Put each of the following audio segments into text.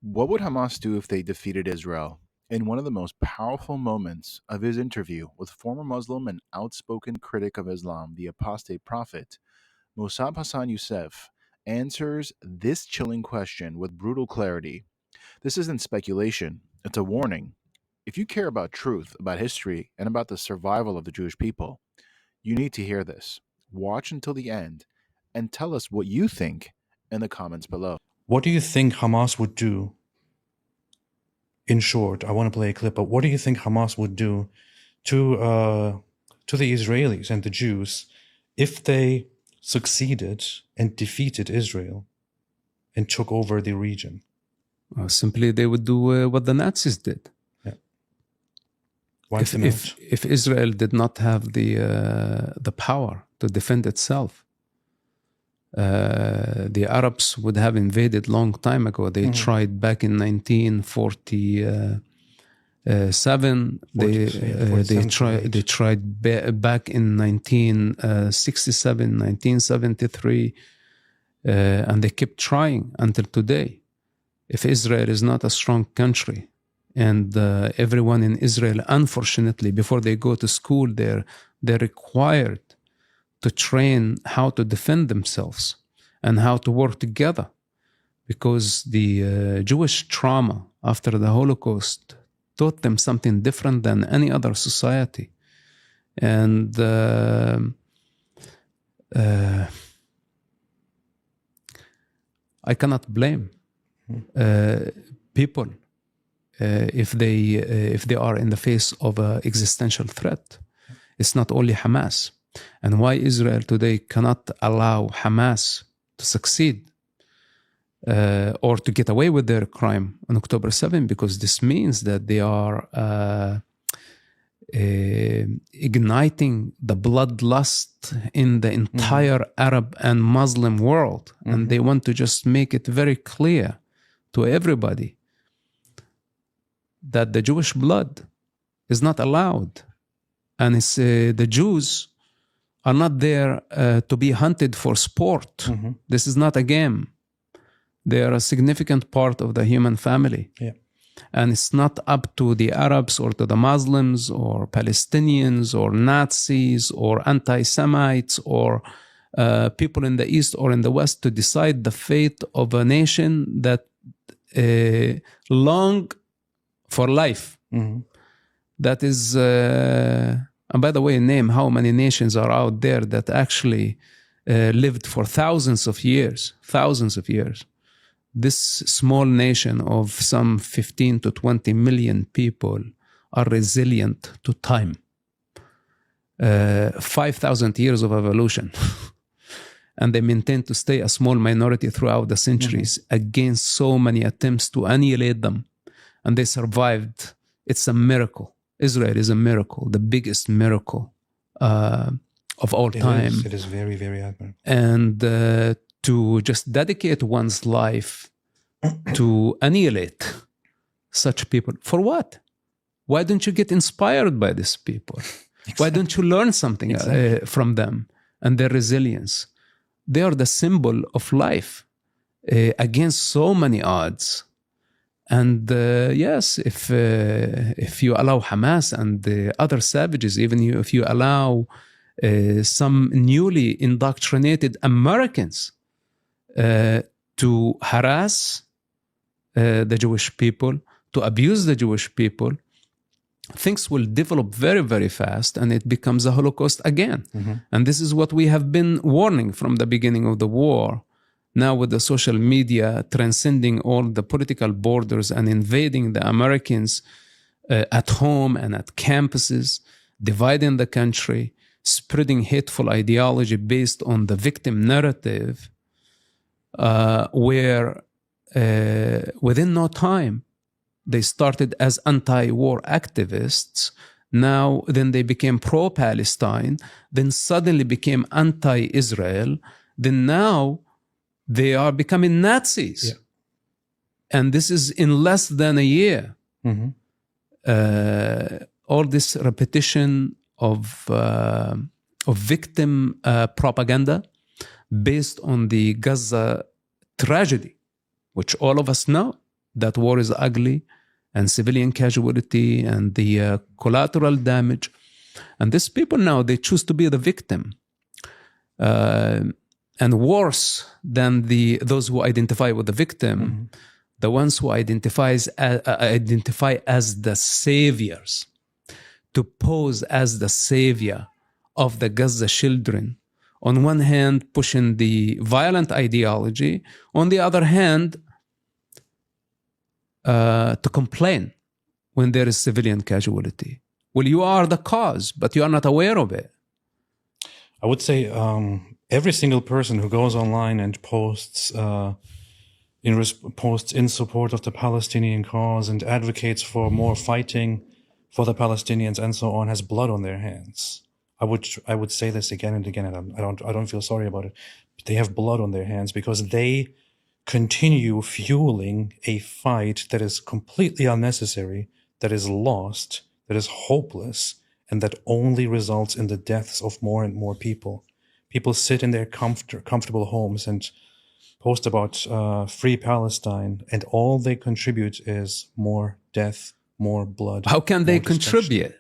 What would Hamas do if they defeated Israel? In one of the most powerful moments of his interview with former Muslim and outspoken critic of Islam, the Apostate Prophet, Mosab Hassan Yousef answers this chilling question with brutal clarity. This isn't speculation, it's a warning. If you care about truth, about history, and about the survival of the Jewish people, you need to hear this. Watch until the end and tell us what you think in the comments below. What do you think Hamas would do? In short, I want to play a clip, but what do you think Hamas would do to the Israelis and the Jews if they succeeded and defeated Israel and took over the region? Simply, they would do what the Nazis did. Yeah. If Israel did not have the power to defend itself, the Arabs would have invaded long time ago. They tried back in 1947. They tried back in 1967, 1973, and they kept trying until today. If Israel is not a strong country, and everyone in Israel, unfortunately, before they go to school, they're required to train how to defend themselves and how to work together, because the Jewish trauma after the Holocaust taught them something different than any other society. And I cannot blame people if they are in the face of an existential threat. It's not only Hamas. And why Israel today cannot allow Hamas to succeed or to get away with their crime on October 7, because this means that they are igniting the bloodlust in the entire Arab and Muslim world. And they want to just make it very clear to everybody that the Jewish blood is not allowed. And it's the Jews are not there to be hunted for sport. This is not a game. They are a significant part of the human family. Yeah. And it's not up to the Arabs or to the Muslims or Palestinians or Nazis or anti-Semites or people in the East or in the West to decide the fate of a nation that long for life. That is... And by the way, name how many nations are out there that actually lived for thousands of years. This small nation of some 15 to 20 million people are resilient to time. 5,000 years of evolution. And they maintain to stay a small minority throughout the centuries against so many attempts to annihilate them. And they survived. It's a miracle. Israel is a miracle, the biggest miracle of all time. It is very, very admirable. And to just dedicate one's life to annihilate such people. For what? Why don't you get inspired by these people? Exactly. Why don't you learn something from them and their resilience? They are the symbol of life against so many odds. And yes, if you allow Hamas and the other savages, even if you allow some newly indoctrinated Americans to harass the Jewish people, to abuse the Jewish people, things will develop very, very fast, and it becomes a Holocaust again. And this is what we have been warning from the beginning of the war. Now with the social media transcending all the political borders and invading the Americans at home and at campuses, dividing the country, spreading hateful ideology based on the victim narrative, where within no time they started as anti-war activists. Now then they became pro-Palestine, then suddenly became anti-Israel, then now they are becoming Nazis. Yeah. And this is in less than a year. All this repetition of victim propaganda based on the Gaza tragedy, which all of us know. that war is ugly and civilian casualty and the collateral damage. And these people now, they choose to be the victim. And worse than those who identify with the victim, the ones who identify as the saviors, to pose as the savior of the Gaza children. On one hand, pushing the violent ideology. On the other hand, to complain when there is civilian casualty. Well, you are the cause, but you are not aware of it. I would say every single person who goes online and posts in support of the Palestinian cause and advocates for more fighting for the Palestinians and so on has blood on their hands. I would say this again and again, and I don't feel sorry about it. But they have blood on their hands because they continue fueling a fight that is completely unnecessary, that is lost, that is hopeless, and that only results in the deaths of more and more people. People sit in their comfortable homes and post about free Palestine, and all they contribute is more death, more blood. How can they contribute?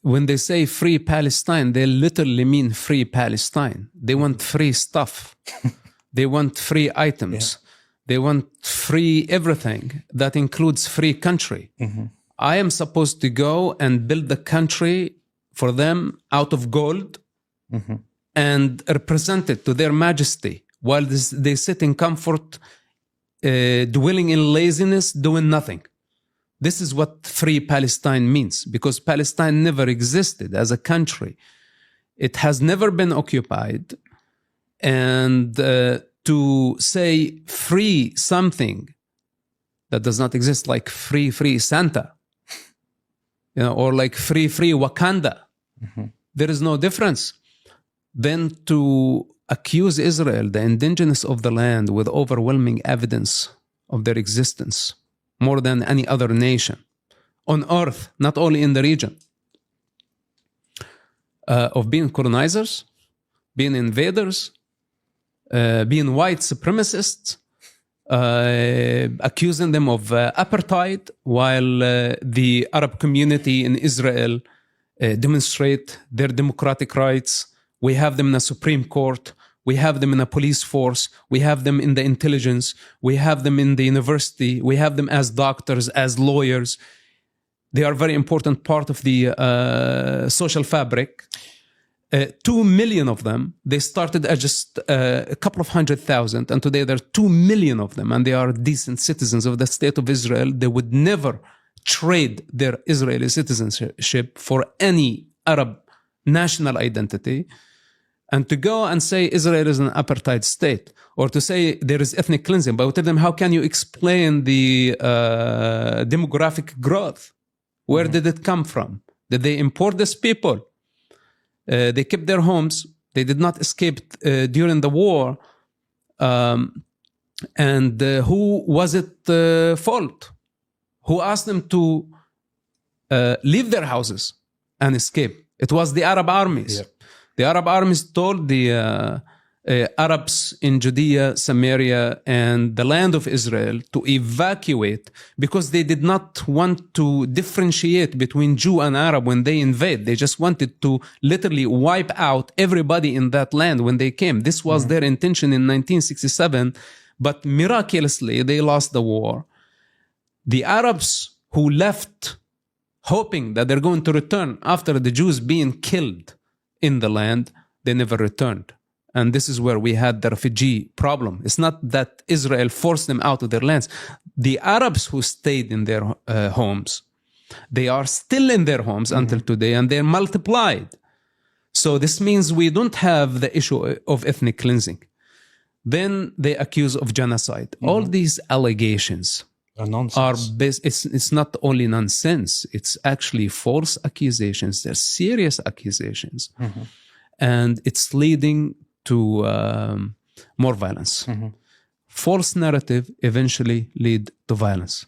When they say free Palestine, they literally mean free Palestine. They want free stuff. They want free items. Yeah. They want free everything. That includes free country. I am supposed to go and build the country for them out of gold and represent it to their majesty while they sit in comfort, dwelling in laziness, doing nothing. This is what free Palestine means, because Palestine never existed as a country. It has never been occupied. And to say free something that does not exist, like free Santa, or like free Wakanda, there is no difference. Then to accuse Israel, the indigenous of the land, with overwhelming evidence of their existence, more than any other nation on earth, not only in the region, of being colonizers, being invaders, being white supremacists, accusing them of apartheid, while the Arab community in Israel demonstrate their democratic rights. We have them in a Supreme Court. We have them in a police force. We have them in the intelligence. We have them in the university. We have them as doctors, as lawyers. They are a very important part of the social fabric. 2 million of them, they started as just a couple of 100,000, and today there are 2 million of them, and they are decent citizens of the state of Israel. They would never trade their Israeli citizenship for any Arab national identity. And to go and say Israel is an apartheid state, or to say there is ethnic cleansing, but I would tell them, how can you explain the demographic growth? Where did it come from? Did they import these people? They kept their homes. They did not escape during the war. And who was it fault? Who asked them to leave their houses and escape? It was the Arab armies. Yeah. The Arab armies told the Arabs in Judea, Samaria, and the land of Israel to evacuate, because they did not want to differentiate between Jew and Arab when they invade. They just wanted to literally wipe out everybody in that land when they came. This was their intention in 1967, but miraculously they lost the war. The Arabs who left hoping that they're going to return after the Jews being killed in the land, they never returned. And this is where we had the refugee problem. It's not that Israel forced them out of their lands. The Arabs who stayed in their homes, they are still in their homes until today, and they're multiplied. So this means we don't have the issue of ethnic cleansing. Then they accuse of genocide. All these allegations are based, it's not only nonsense, it's actually false accusations. They're serious accusations. And it's leading to more violence. False narrative eventually lead to violence.